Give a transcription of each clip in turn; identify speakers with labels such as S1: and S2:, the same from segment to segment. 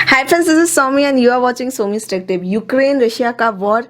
S1: Hi friends, this is Somi and you are watching Somi tech tip. Ukraine Russia का war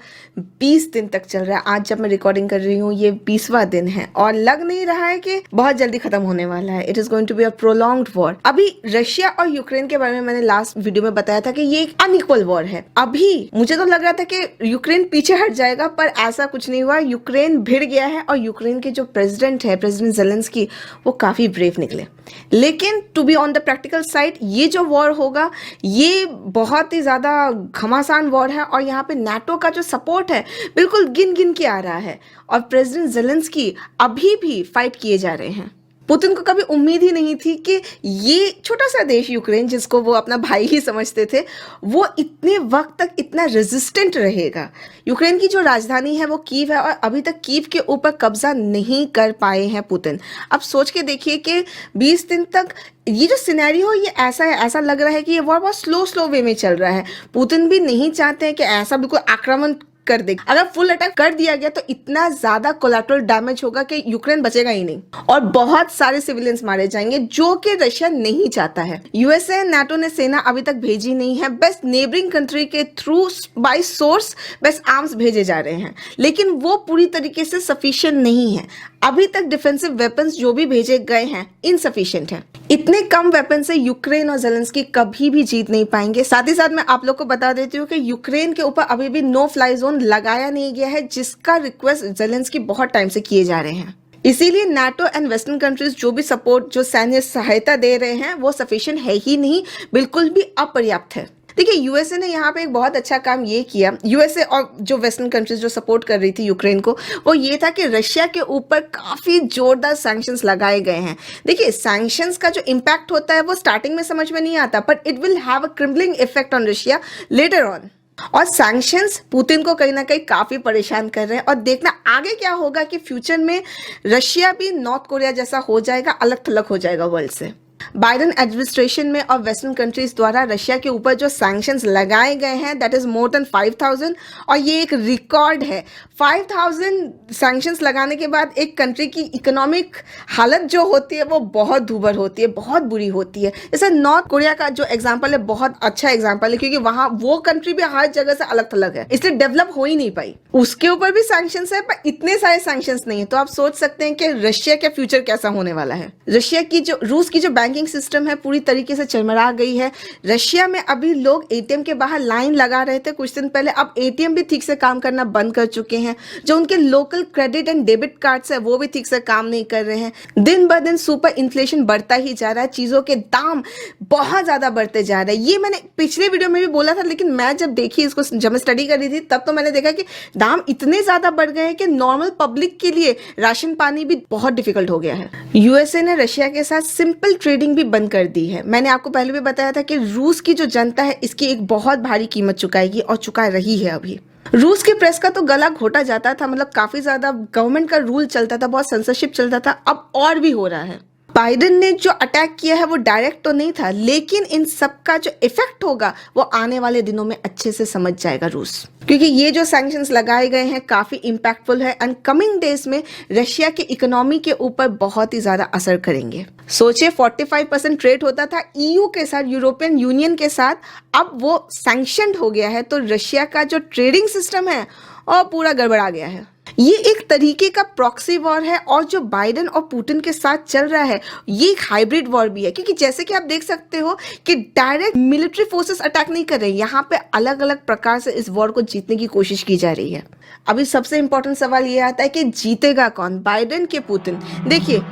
S1: 20 दिन तक चल रहा है। आज जब मैं रिकॉर्डिंग कर रही हूँ ये 20वां दिन है और लग नहीं रहा है कि बहुत जल्दी खत्म होने वाला है। It is going to be a prolonged war. अभी रशिया और यूक्रेन के बारे में मैंने लास्ट वीडियो में बताया था कि ये एक अनइक्वल वॉर है। अभी मुझे तो लग रहा था कि यूक्रेन पीछे हट जाएगा, पर ऐसा कुछ नहीं हुआ। यूक्रेन भिड़ गया है और यूक्रेन के जो प्रेसिडेंट है, प्रेसिडेंट जेलेंस्की, वो काफी ब्रेव निकले। लेकिन to be on the practical side, ये जो वॉर होगा ये बहुत ही ज़्यादा घमासान वॉर है और यहाँ पे नाटो का जो सपोर्ट है बिल्कुल गिन गिन के आ रहा है और प्रेसिडेंट जेलेंस्की अभी भी फाइट किए जा रहे हैं। पुतिन को कभी उम्मीद ही नहीं थी कि ये छोटा सा देश यूक्रेन, जिसको वो अपना भाई ही समझते थे, वो इतने वक्त तक इतना रेजिस्टेंट रहेगा। यूक्रेन की जो राजधानी है वो कीव है और अभी तक कीव के ऊपर कब्जा नहीं कर पाए हैं पुतिन। अब सोच के देखिए कि 20 दिन तक ये जो सिनेरियो ये ऐसा है, ऐसा लग रहा है कि ये वॉर बहुत स्लो वे में चल रहा है। पुतिन भी नहीं चाहते हैं कि ऐसा बिल्कुल आक्रमण कर दे। अगर फुल अटैक कर दिया गया तो इतना ज्यादा कोलैटरल डैमेज होगा कि यूक्रेन बचेगा ही नहीं और बहुत सारे सिविलियंस मारे जाएंगे, जो कि रशिया नहीं चाहता है। यूएसए, नाटो ने सेना अभी तक भेजी नहीं है। बेस्ट नेबरिंग कंट्री के through by source best arms भेजे जा रहे हैं, लेकिन वो पूरी तरीके से सफिशिएंट नहीं है। अभी तक डिफेंसिव वेपन्स जो भी भेजे गए हैं इनसफिशिएंट है। इतने कम वेपन से यूक्रेन और जेलेंस्की कभी भी जीत नहीं पाएंगे। साथ ही साथ मैं आप लोग को बता देती हूँ कि यूक्रेन के ऊपर अभी भी नो फ्लाई जोन लगाया नहीं गया है, जिसका रिक्वेस्ट जेलेंस्की बहुत टाइम से किए जा रहे हैं। इसीलिए नाटो एंड वेस्टर्न कंट्रीज जो भी सपोर्ट, जो सैन्य सहायता दे रहे हैं, वो सफिशिएंट है ही नहीं, बिल्कुल भी अपर्याप्त है। देखिए, यूएसए ने यहाँ पे एक बहुत अच्छा काम ये किया। यूएसए और जो वेस्टर्न कंट्रीज जो सपोर्ट कर रही थी यूक्रेन को, वो ये था कि रशिया के ऊपर काफी जोरदार सैंक्शंस लगाए गए हैं। देखिए, सैंक्शंस का जो इम्पैक्ट होता है वो स्टार्टिंग में समझ में नहीं आता, but it will have a crumbling effect on Russia later on. और सैंक्शंस पुतिन को कहीं ना कहीं काफी परेशान कर रहे हैं और देखना आगे क्या होगा कि फ्यूचर में रशिया भी नॉर्थ कोरिया जैसा हो जाएगा, अलग थलग हो जाएगा वर्ल्ड से। बाइडेन एडमिनिस्ट्रेशन में और वेस्टर्न कंट्रीज द्वारा रशिया के ऊपर जो सैंक्शंस लगाए गए हैं, दैट इज मोर देन 5000 और ये एक रिकॉर्ड है। 5000 सैंक्शंस लगाने के बाद एक कंट्री की इकोनॉमिक हालत जो होती है वो बहुत दूभर होती है, बहुत बुरी होती है। जैसे नॉर्थ कोरिया का जो एग्जाम्पल है बहुत अच्छा एग्जाम्पल है, क्योंकि वहां वो कंट्री भी हर जगह से अलग थलग है, इसलिए डेवलप हो ही नहीं पाई। उसके ऊपर भी सैंक्शंस है, पर इतने सारे सैंक्शंस नहीं है। तो आप सोच सकते हैं कि रशिया का फ्यूचर कैसा होने वाला है। रूस की जो बैंकिंग सिस्टम है पूरी तरीके से चरमरा गई है। रशिया में अभी लोग एटीएम के बाहर लाइन लगा रहे थे कुछ दिन पहले, अब एटीएम भी ठीक से काम करना बंद कर चुके हैं। जो उनके local credit and debit cards है वो भी ठीक से काम नहीं कर रहे हैं। दिन ब दिन सुपर इन्फ्लेशन बढ़ता ही जा रहा है, चीजों के दाम बहुत ज्यादा बढ़ते जा रहे हैं। ये मैंने पिछले वीडियो में भी बोला था, लेकिन मैं जब देखी इसको, जब मैं स्टडी कर रही थी, तब तो मैंने देखा कि दाम इतने ज्यादा बढ़ गए हैं कि नॉर्मल पब्लिक के लिए राशन पानी भी बहुत डिफिकल्ट हो गया है। यूएसए ने रशिया के साथ सिंपल ट्रेडिंग भी बंद कर दी है। मैंने आपको पहले भी बताया था कि रूस की जो जनता है इसकी एक बहुत भारी कीमत चुकाएगी और चुका रही है। अभी रूस की प्रेस का तो गला घोटा जाता था, मतलब काफी ज्यादा गवर्नमेंट का रूल चलता था, बहुत सेंसरशिप चलता था, अब और भी हो रहा है। बाइडेन ने जो अटैक किया है वो डायरेक्ट तो नहीं था, लेकिन इन सब का जो इफेक्ट होगा वो आने वाले दिनों में अच्छे से समझ जाएगा रूस, क्योंकि ये जो सैंक्शंस लगाए गए हैं काफी इंपैक्टफुल है एंड कमिंग डेज में रशिया की इकोनॉमी के ऊपर बहुत ही ज्यादा असर करेंगे। सोचिए, 45% ट्रेड होता था ईयू के साथ, यूरोपियन यूनियन के साथ, अब वो सैंक्शनड हो गया है। तो रशिया का जो ट्रेडिंग सिस्टम है और पूरा गड़बड़ा गया है। ये एक तरीके का प्रॉक्सी वॉर है और जो बाइडेन और पुतिन के साथ चल रहा है ये एक हाइब्रिड वॉर भी है, क्योंकि जैसे कि आप देख सकते हो कि डायरेक्ट मिलिट्री फोर्सेस अटैक नहीं कर रहे, यहाँ पे अलग अलग प्रकार से इस वॉर को जीतने की कोशिश की जा रही है। अभी सबसे इंपॉर्टेंट सवाल ये आता है कि जीतेगा कौन, बाइडेन के पुतिन। देखिए,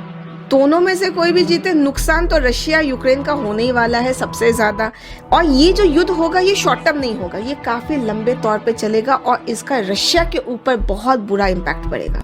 S1: दोनों में से कोई भी जीते, नुकसान तो रशिया यूक्रेन का होने ही वाला है सबसे ज्यादा। और ये जो युद्ध होगा ये शॉर्ट टर्म नहीं होगा, ये काफी लंबे तौर पे चलेगा और इसका रशिया के ऊपर बहुत बुरा इम्पैक्ट पड़ेगा।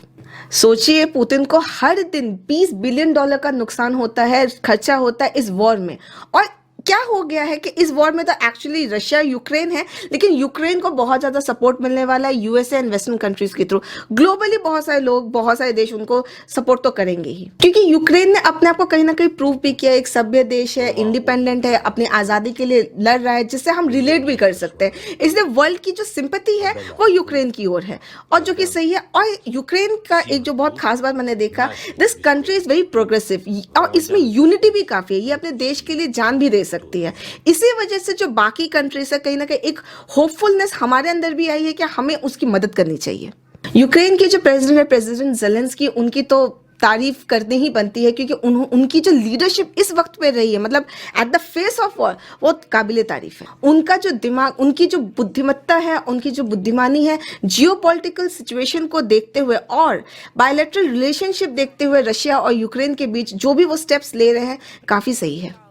S1: सोचिए, पुतिन को हर दिन $20 बिलियन का नुकसान होता है, खर्चा होता है इस वॉर में। और क्या हो गया है कि इस वॉर में तो एक्चुअली रशिया यूक्रेन है, लेकिन यूक्रेन को बहुत ज्यादा सपोर्ट मिलने वाला है यूएसए एंड वेस्टर्न कंट्रीज के थ्रू। ग्लोबली बहुत सारे लोग, बहुत सारे देश उनको सपोर्ट तो करेंगे ही, क्योंकि यूक्रेन ने अपने आप को कहीं ना कहीं प्रूव भी किया, एक सभ्य देश है, इंडिपेंडेंट है, अपनी आजादी के लिए लड़ रहा है, जिससे हम रिलेट भी कर सकते हैं। इसलिए वर्ल्ड की जो सिंपैथी है वो यूक्रेन की ओर है, और जो कि सही है। और यूक्रेन का एक जो बहुत खास बात मैंने देखा, this country is very progressive और इसमें यूनिटी भी काफी है, ये अपने देश के लिए जान भी दे सकती है। इसी वजह से जो बाकी कंट्रीज है, कहीं ना कहीं एक होपफुलनेस हमारे अंदर भी आई है कि हमें उसकी मदद करनी चाहिए। यूक्रेन के जो प्रेसिडेंट है, प्रेसिडेंट ज़ेलेंस्की, उनकी तो तारीफ करनी ही बनती है, क्योंकि उनकी जो लीडरशिप इस वक्त पे रही है, मतलब at the face of war, वो काबिले तारीफ है। उनका जो दिमाग, उनकी जो बुद्धिमत्ता है, उनकी जो बुद्धिमानी है, जियोपॉलिटिकल सिचुएशन को देखते हुए और बायलैटरल रिलेशनशिप देखते हुए रशिया और यूक्रेन के बीच जो भी वो स्टेप्स ले रहे हैं, काफ़ी सही है।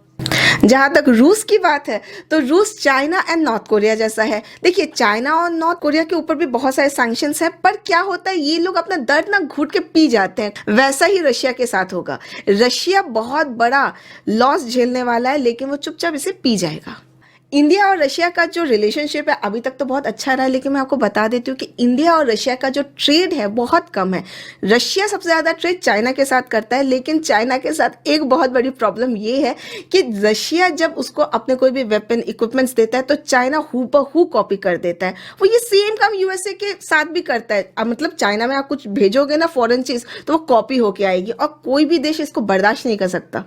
S1: जहां तक रूस की बात है, तो रूस चाइना एंड नॉर्थ कोरिया जैसा है। देखिए, चाइना और नॉर्थ कोरिया के ऊपर भी बहुत सारे सैंक्शंस हैं, पर क्या होता है, ये लोग अपना दर्द ना घुट के पी जाते हैं। वैसा ही रशिया के साथ होगा। रशिया बहुत बड़ा लॉस झेलने वाला है, लेकिन वो चुपचाप इसे पी जाएगा। इंडिया और रशिया का जो रिलेशनशिप है अभी तक तो बहुत अच्छा रहा है, लेकिन मैं आपको बता देती हूँ कि इंडिया और रशिया का जो ट्रेड है बहुत कम है। रशिया सबसे ज़्यादा ट्रेड चाइना के साथ करता है, लेकिन चाइना के साथ एक बहुत बड़ी प्रॉब्लम ये है कि रशिया जब उसको अपने कोई भी वेपन इक्विपमेंट्स देता है तो चाइना हूबहू कॉपी कर देता है। वो ये सेम काम यूएसए के साथ भी करता है। मतलब चाइना में आप कुछ भेजोगे ना फॉरेन चीज़, तो वो कॉपी होके आएगी और कोई भी देश इसको बर्दाश्त नहीं कर सकता।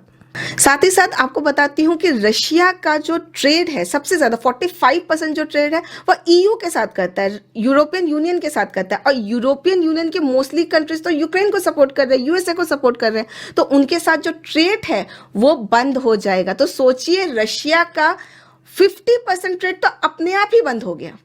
S1: साथ ही साथ आपको बताती हूँ कि रशिया का जो ट्रेड है, सबसे ज़्यादा 45% जो ट्रेड है वह ईयू के साथ करता है, यूरोपियन यूनियन के साथ करता है। और यूरोपियन यूनियन के मोस्टली कंट्रीज तो यूक्रेन को सपोर्ट कर रहे हैं, यूएसए को सपोर्ट कर रहे हैं, तो उनके साथ जो ट्रेड है वो बंद हो जाएगा। तो सोचिए, रशिया का 50% ट्रेड तो अपने आप ही बंद हो गया।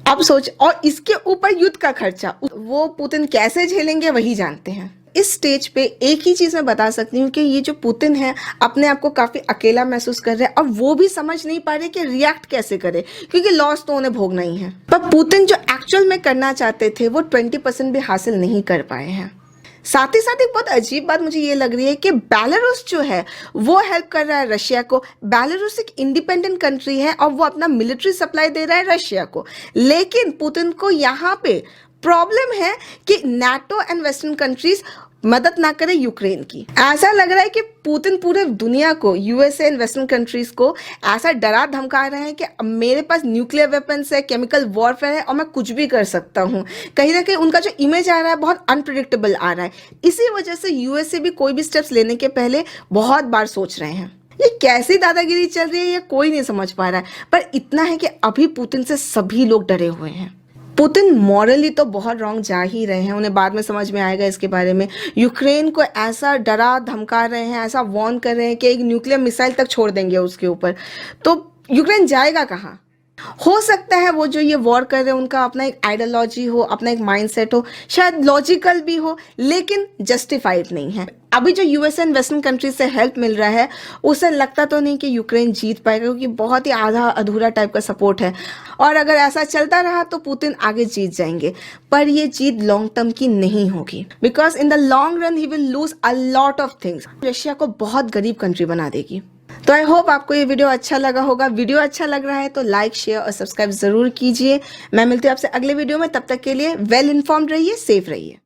S1: अब सोच, और इसके ऊपर युद्ध का खर्चा, वो पुतिन कैसे झेलेंगे वही जानते हैं। इस स्टेज पे एक ही चीज मैं बता सकती हूँ कि ये जो पुतिन है अपने आप को काफी अकेला महसूस कर रहे हैं, और वो भी समझ नहीं पा रहे कि रिएक्ट कैसे करे, क्योंकि लॉस तो उन्हें भोगना ही है। पर पुतिन जो एक्चुअल में करना चाहते थे वो 20% भी हासिल नहीं कर पाए हैं। साथ ही साथ एक बहुत अजीब बात मुझे ये लग रही है कि बेलारूस जो है वो हेल्प कर रहा है रशिया को। बेलारूस एक इंडिपेंडेंट कंट्री है और वो अपना मिलिट्री सप्लाई दे रहा है रशिया को, लेकिन पुतिन को यहाँ पे प्रॉब्लम है कि नाटो एंड वेस्टर्न कंट्रीज मदद ना करे यूक्रेन की। ऐसा लग रहा है कि पुतिन पूरे दुनिया को, यूएसए एंड वेस्टर्न कंट्रीज को ऐसा डरा धमका रहे हैं कि मेरे पास न्यूक्लियर वेपन्स है, केमिकल वॉरफेयर है और मैं कुछ भी कर सकता हूँ। कहीं ना कहीं उनका जो इमेज आ रहा है बहुत अनप्रिडिक्टेबल आ रहा है। इसी वजह से यूएसए भी कोई भी स्टेप्स लेने के पहले बहुत बार सोच रहे हैं। ये कैसी दादागिरी चल रही है ये कोई नहीं समझ पा रहा है, पर इतना है कि अभी पुतिन से सभी लोग डरे हुए हैं। पुतिन मॉरली तो बहुत रॉन्ग जा ही रहे हैं, उन्हें बाद में समझ में आएगा इसके बारे में। यूक्रेन को ऐसा डरा धमका रहे हैं, ऐसा वार्न कर रहे हैं कि एक न्यूक्लियर मिसाइल तक छोड़ देंगे उसके ऊपर, तो यूक्रेन जाएगा कहाँ? हो सकता है वो जो ये वॉर कर रहे हैं उनका अपना एक आइडियोलॉजी हो, अपना एक माइंडसेट हो, शायद लॉजिकल भी हो, लेकिन जस्टिफाइड नहीं है। अभी जो यूएस एंड वेस्टर्न कंट्रीज से हेल्प मिल रहा है उसे लगता तो नहीं कि यूक्रेन जीत पाएगा, क्योंकि बहुत ही आधा अधूरा टाइप का सपोर्ट है। और अगर ऐसा चलता रहा तो पुतिन आगे जीत जाएंगे, पर ये जीत लॉन्ग टर्म की नहीं होगी, because in the long run he will lose a lot of things. Russia को बहुत गरीब कंट्री बना देगी। तो आई होप आपको ये वीडियो अच्छा लगा होगा। वीडियो अच्छा लग रहा है तो लाइक, शेयर और सब्सक्राइब जरूर कीजिए। मैं मिलती हूँ आपसे अगले वीडियो में, तब तक के लिए वेल इन्फॉर्म्ड रहिए, सेफ रहिए।